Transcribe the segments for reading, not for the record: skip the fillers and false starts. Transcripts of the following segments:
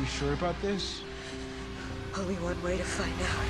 sure about this? Only one way to find out.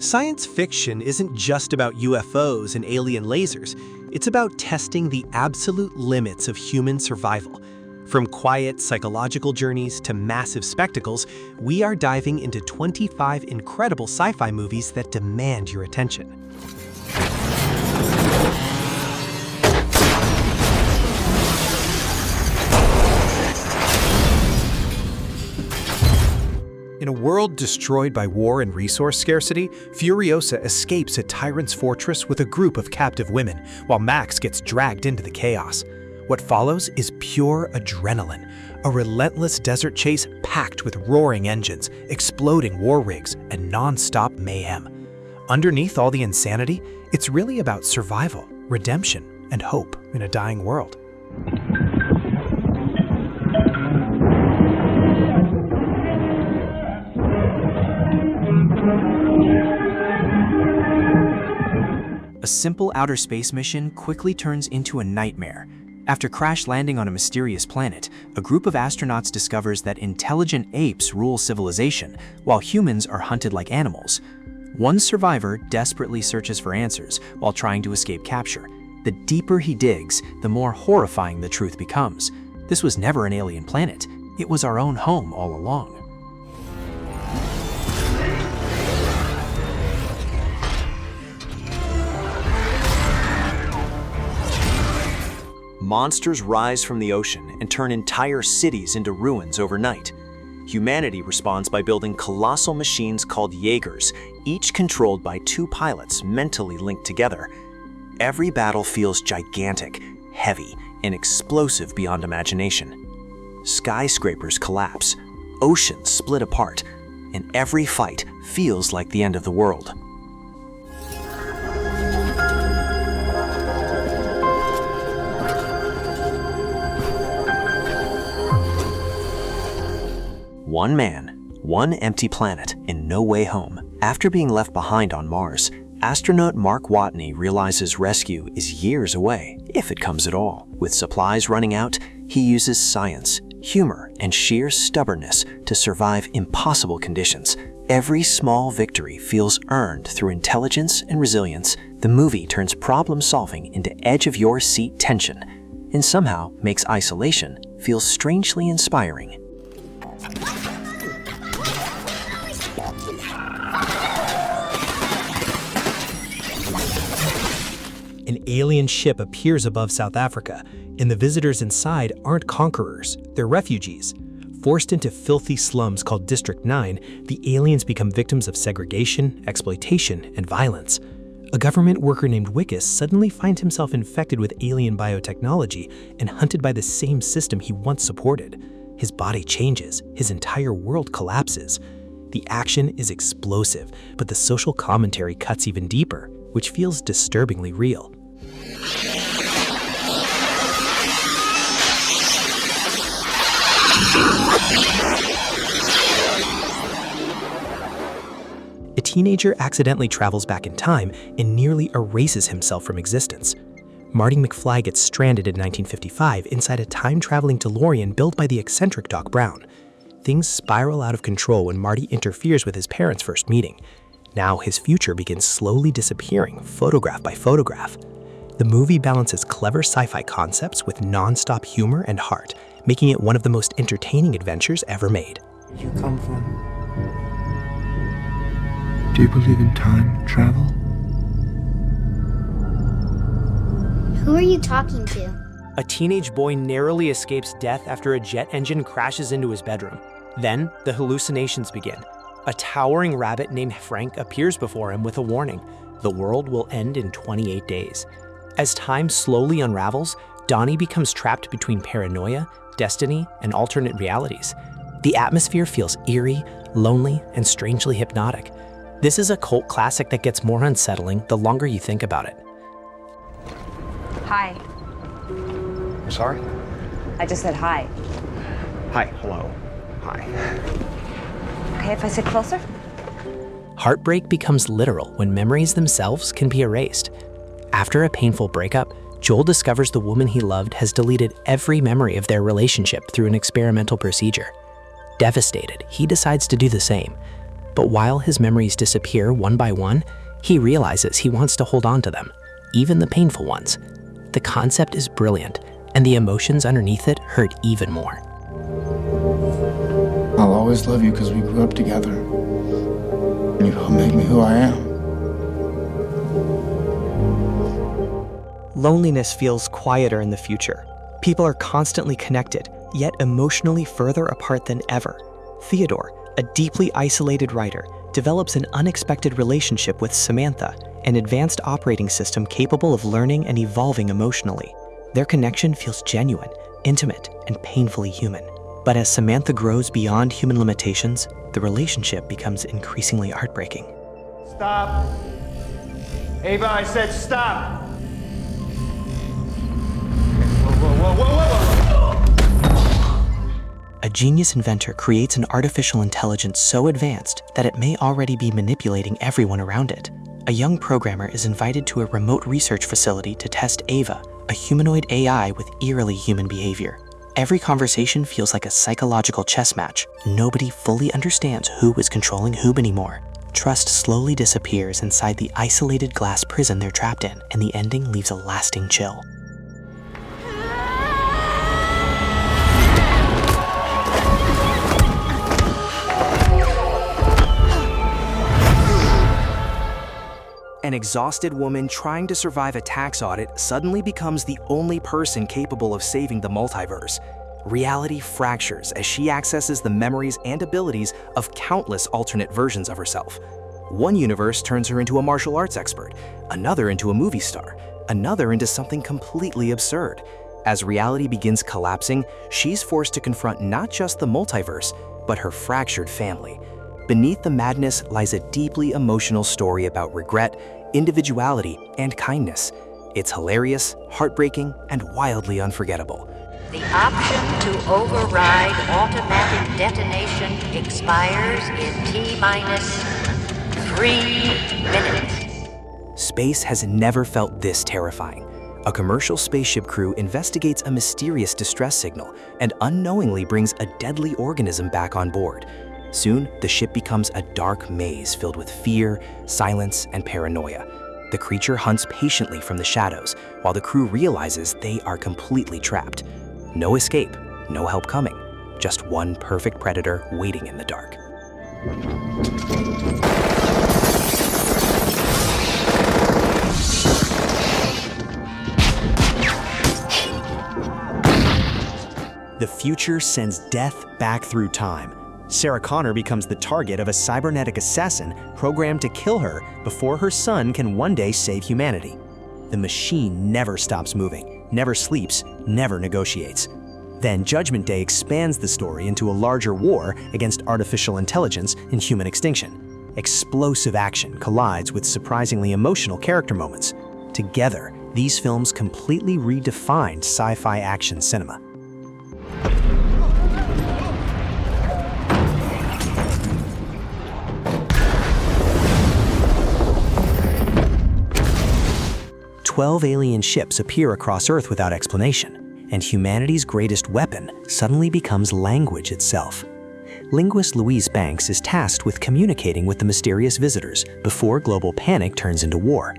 Science fiction isn't just about UFOs and alien lasers. It's about testing the absolute limits of human survival. From quiet psychological journeys to massive spectacles, we are diving into 25 incredible sci-fi movies that demand your attention. In a world destroyed by war and resource scarcity, Furiosa escapes a tyrant's fortress with a group of captive women, while Max gets dragged into the chaos. What follows is pure adrenaline, a relentless desert chase packed with roaring engines, exploding war rigs, and non-stop mayhem. Underneath all the insanity, it's really about survival, redemption, and hope in a dying world. A simple outer space mission quickly turns into a nightmare. After crash landing on a mysterious planet, a group of astronauts discovers that intelligent apes rule civilization, while humans are hunted like animals. One survivor desperately searches for answers while trying to escape capture. The deeper he digs, the more horrifying the truth becomes. This was never an alien planet. It was our own home all along. Monsters rise from the ocean and turn entire cities into ruins overnight. Humanity responds by building colossal machines called Jaegers, each controlled by two pilots mentally linked together. Every battle feels gigantic, heavy, and explosive beyond imagination. Skyscrapers collapse, oceans split apart, and every fight feels like the end of the world. One man, one empty planet, and no way home. After being left behind on Mars, astronaut Mark Watney realizes rescue is years away, if it comes at all. With supplies running out, he uses science, humor, and sheer stubbornness to survive impossible conditions. Every small victory feels earned through intelligence and resilience. The movie turns problem-solving into edge-of-your-seat tension, and somehow makes isolation feel strangely inspiring. An alien ship appears above South Africa, and the visitors inside aren't conquerors, they're refugees. Forced into filthy slums called District 9, the aliens become victims of segregation, exploitation, and violence. A government worker named Wickus suddenly finds himself infected with alien biotechnology and hunted by the same system he once supported. His body changes, his entire world collapses. The action is explosive, but the social commentary cuts even deeper, which feels disturbingly real. A teenager accidentally travels back in time and nearly erases himself from existence. Marty McFly gets stranded in 1955 inside a time-traveling DeLorean built by the eccentric Doc Brown. Things spiral out of control when Marty interferes with his parents' first meeting. Now his future begins slowly disappearing, photograph by photograph. The movie balances clever sci-fi concepts with non-stop humor and heart, making it one of the most entertaining adventures ever made. Where you come from? Do you believe in time travel? Who are you talking to? A teenage boy narrowly escapes death after a jet engine crashes into his bedroom. Then, the hallucinations begin. A towering rabbit named Frank appears before him with a warning. The world will end in 28 days. As time slowly unravels, Donnie becomes trapped between paranoia, destiny, and alternate realities. The atmosphere feels eerie, lonely, and strangely hypnotic. This is a cult classic that gets more unsettling the longer you think about it. Hi. I'm sorry? I just said hi. Hi, hello. Hi. Okay, if I sit closer? Heartbreak becomes literal when memories themselves can be erased. After a painful breakup, Joel discovers the woman he loved has deleted every memory of their relationship through an experimental procedure. Devastated, he decides to do the same. But while his memories disappear one by one, he realizes he wants to hold on to them, even the painful ones. The concept is brilliant, and the emotions underneath it hurt even more. I'll always love you because we grew up together. You helped make me who I am. Loneliness feels quieter in the future. People are constantly connected, yet emotionally further apart than ever. Theodore, a deeply isolated writer, develops an unexpected relationship with Samantha, an advanced operating system capable of learning and evolving emotionally. Their connection feels genuine, intimate, and painfully human. But as Samantha grows beyond human limitations, the relationship becomes increasingly heartbreaking. Stop. Ava, I said stop. A genius inventor creates an artificial intelligence so advanced that it may already be manipulating everyone around it. A young programmer is invited to a remote research facility to test Ava, a humanoid AI with eerily human behavior. Every conversation feels like a psychological chess match. Nobody fully understands who is controlling whom anymore. Trust slowly disappears inside the isolated glass prison they're trapped in, and the ending leaves a lasting chill. An exhausted woman trying to survive a tax audit suddenly becomes the only person capable of saving the multiverse. Reality fractures as she accesses the memories and abilities of countless alternate versions of herself. One universe turns her into a martial arts expert, another into a movie star, another into something completely absurd. As reality begins collapsing, she's forced to confront not just the multiverse, but her fractured family. Beneath the madness lies a deeply emotional story about regret, individuality, and kindness. It's hilarious, heartbreaking, and wildly unforgettable. The option to override automatic detonation expires in T-minus 3 minutes. Space has never felt this terrifying. A commercial spaceship crew investigates a mysterious distress signal and unknowingly brings a deadly organism back on board. Soon, the ship becomes a dark maze filled with fear, silence, and paranoia. The creature hunts patiently from the shadows, while the crew realizes they are completely trapped. No escape, no help coming, just one perfect predator waiting in the dark. The future sends death back through time. Sarah Connor becomes the target of a cybernetic assassin programmed to kill her before her son can one day save humanity. The machine never stops moving, never sleeps, never negotiates. Then Judgment Day expands the story into a larger war against artificial intelligence and human extinction. Explosive action collides with surprisingly emotional character moments. Together, these films completely redefined sci-fi action cinema. "12 alien ships appear across Earth without explanation, and humanity's greatest weapon suddenly becomes language itself. Linguist Louise Banks is tasked with communicating with the mysterious visitors before global panic turns into war.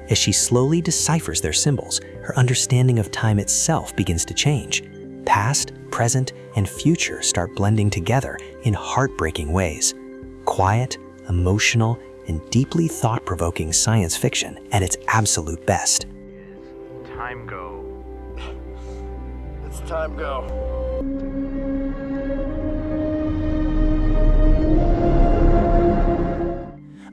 As she slowly deciphers their symbols, her understanding of time itself begins to change. Past, present, and future start blending together in heartbreaking ways. Quiet, emotional, and deeply thought-provoking science fiction at its absolute best. Time go. It's time go.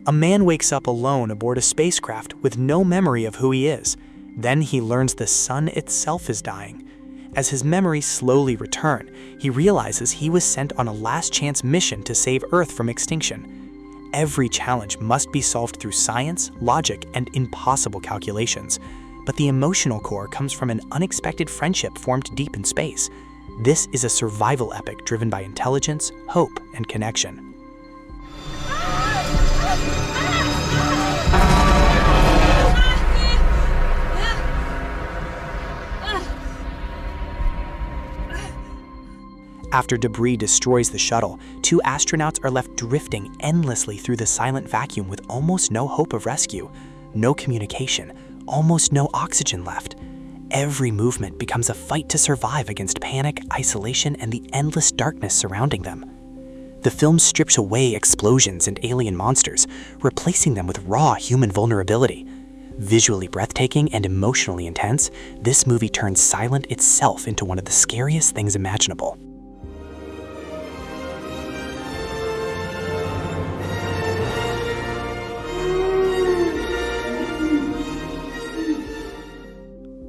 A man wakes up alone aboard a spacecraft with no memory of who he is. Then he learns the sun itself is dying. As his memories slowly return, he realizes he was sent on a last-chance mission to save Earth from extinction. Every challenge must be solved through science, logic, and impossible calculations. But the emotional core comes from an unexpected friendship formed deep in space. This is a survival epic driven by intelligence, hope, and connection. After debris destroys the shuttle, 2 astronauts are left drifting endlessly through the silent vacuum with almost no hope of rescue, no communication, almost no oxygen left. Every movement becomes a fight to survive against panic, isolation, and the endless darkness surrounding them. The film strips away explosions and alien monsters, replacing them with raw human vulnerability. Visually breathtaking and emotionally intense, this movie turns silence itself into one of the scariest things imaginable.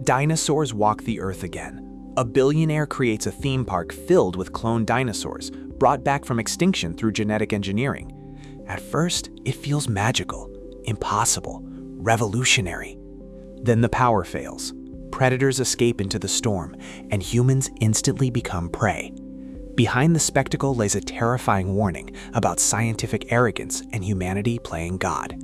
Dinosaurs walk the earth again. A billionaire creates a theme park filled with cloned dinosaurs, brought back from extinction through genetic engineering. At first, it feels magical, impossible, revolutionary. Then the power fails. Predators escape into the storm, and humans instantly become prey. Behind the spectacle lays a terrifying warning about scientific arrogance and humanity playing God.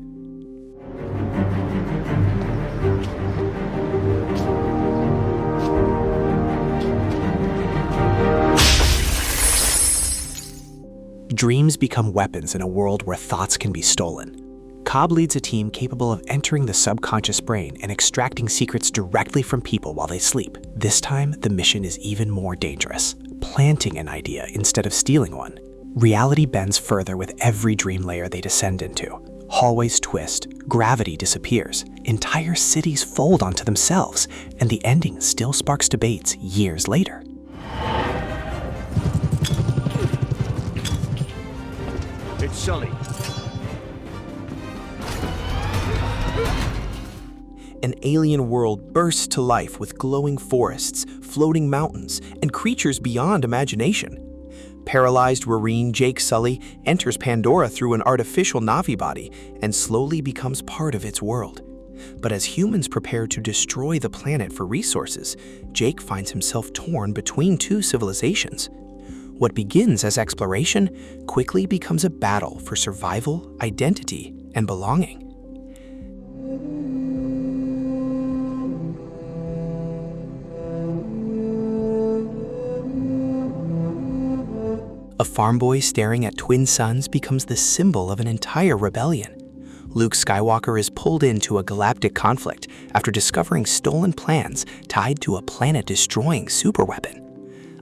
Dreams become weapons in a world where thoughts can be stolen. Cobb leads a team capable of entering the subconscious brain and extracting secrets directly from people while they sleep. This time, the mission is even more dangerous, planting an idea instead of stealing one. Reality bends further with every dream layer they descend into. Hallways twist, gravity disappears, entire cities fold onto themselves, and the ending still sparks debates years later. It's Sully. An alien world bursts to life with glowing forests, floating mountains, and creatures beyond imagination. Paralyzed Marine Jake Sully enters Pandora through an artificial Navi body and slowly becomes part of its world. But as humans prepare to destroy the planet for resources, Jake finds himself torn between 2 civilizations. What begins as exploration quickly becomes a battle for survival, identity, and belonging. A farm boy staring at twin suns becomes the symbol of an entire rebellion. Luke Skywalker is pulled into a galactic conflict after discovering stolen plans tied to a planet-destroying superweapon.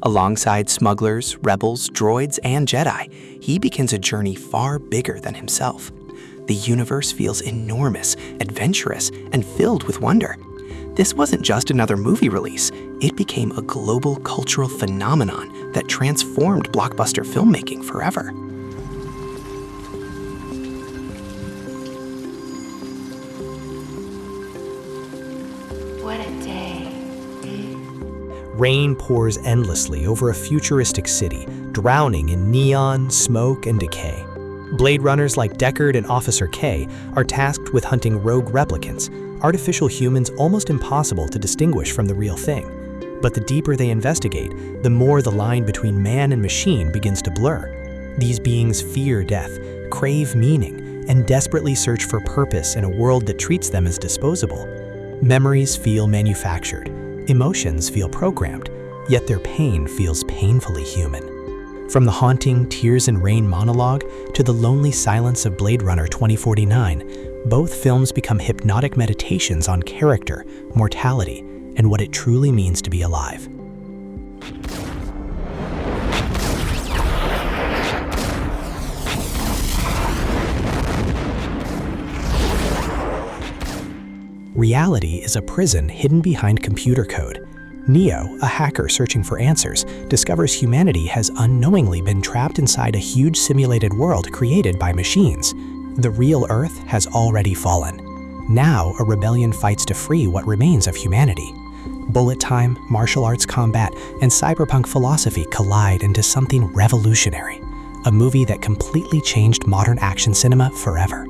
Alongside smugglers, rebels, droids, and Jedi, he begins a journey far bigger than himself. The universe feels enormous, adventurous, and filled with wonder. This wasn't just another movie release, it became a global cultural phenomenon that transformed blockbuster filmmaking forever. What a day. Rain pours endlessly over a futuristic city, drowning in neon, smoke, and decay. Blade runners like Deckard and Officer K are tasked with hunting rogue replicants, artificial humans almost impossible to distinguish from the real thing. But the deeper they investigate, the more the line between man and machine begins to blur. These beings fear death, crave meaning, and desperately search for purpose in a world that treats them as disposable. Memories feel manufactured. Emotions feel programmed, yet their pain feels painfully human. From the haunting Tears and Rain monologue to the lonely silence of Blade Runner 2049, both films become hypnotic meditations on character, mortality, and what it truly means to be alive. Reality is a prison hidden behind computer code. Neo, a hacker searching for answers, discovers humanity has unknowingly been trapped inside a huge simulated world created by machines. The real Earth has already fallen. Now, a rebellion fights to free what remains of humanity. Bullet time, martial arts combat, and cyberpunk philosophy collide into something revolutionary. A movie that completely changed modern action cinema forever.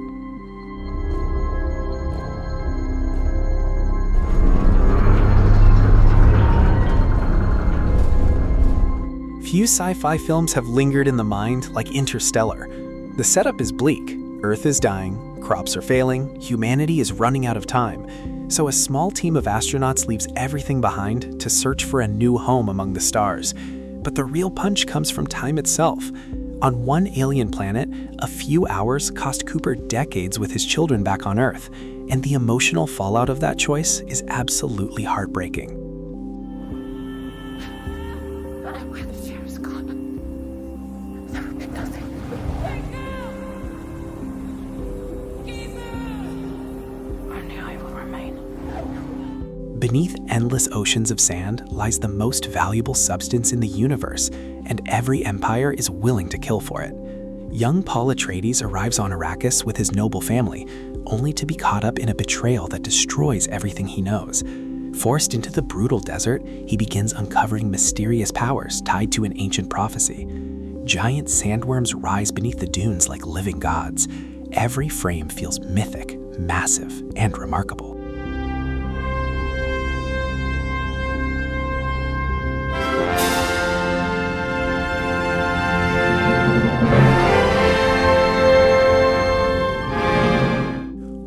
Few sci-fi films have lingered in the mind like Interstellar. The setup is bleak. Earth is dying, crops are failing, humanity is running out of time. So a small team of astronauts leaves everything behind to search for a new home among the stars. But the real punch comes from time itself. On one alien planet, a few hours cost Cooper decades with his children back on Earth, and the emotional fallout of that choice is absolutely heartbreaking. Where the fear is gone. There will be nothing. Only I will remain. Beneath endless oceans of sand lies the most valuable substance in the universe, and every empire is willing to kill for it. Young Paul Atreides arrives on Arrakis with his noble family, only to be caught up in a betrayal that destroys everything he knows. Forced into the brutal desert, he begins uncovering mysterious powers tied to an ancient prophecy. Giant sandworms rise beneath the dunes like living gods. Every frame feels mythic, massive, and remarkable.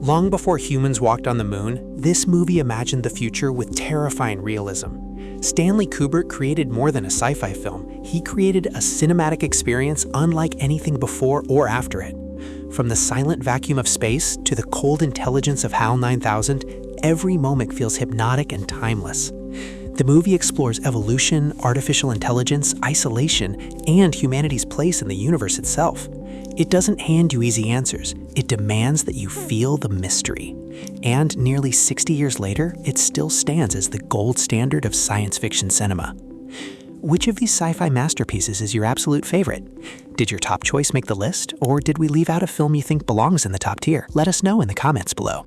Long before humans walked on the moon, this movie imagined the future with terrifying realism. Stanley Kubrick created more than a sci-fi film. He created a cinematic experience unlike anything before or after it. From the silent vacuum of space to the cold intelligence of HAL 9000, every moment feels hypnotic and timeless. The movie explores evolution, artificial intelligence, isolation, and humanity's place in the universe itself. It doesn't hand you easy answers. It demands that you feel the mystery. And nearly 60 years later, it still stands as the gold standard of science fiction cinema. Which of these sci-fi masterpieces is your absolute favorite? Did your top choice make the list, or did we leave out a film you think belongs in the top tier? Let us know in the comments below.